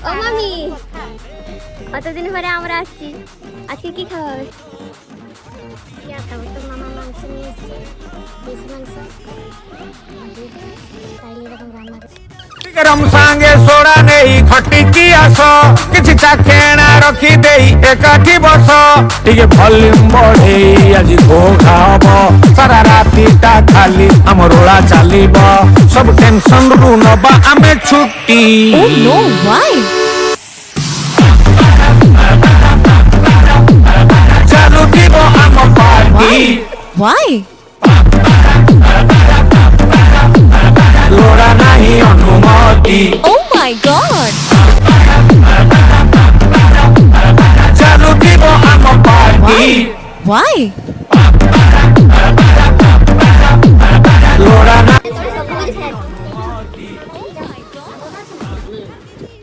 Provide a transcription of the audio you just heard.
ও মামি কতদিন পরে আমরা আসছি, আজকে কি খাওয়া হবে? তো মামা মাংস নিয়ে এসছে, দেশি মাংস, তাইলে এরকম রান্না गरम सांगे सोडा नहीं खटी की आस किछि चाखेना रखी देई एकाठी बस टिके भल्यूम बढ़े आज गो खाब सारा रातीटा खाली हमरोला चलीब सब टेंशन रु नबा आमे छुट्टी। Oh no, why? चालू थीबो आम पार्टी Why? लोड़ा नहीं अनुमति Oh my god! चालू थीबो आम पार्टी Why? लोड़ा ना सब कुछ है।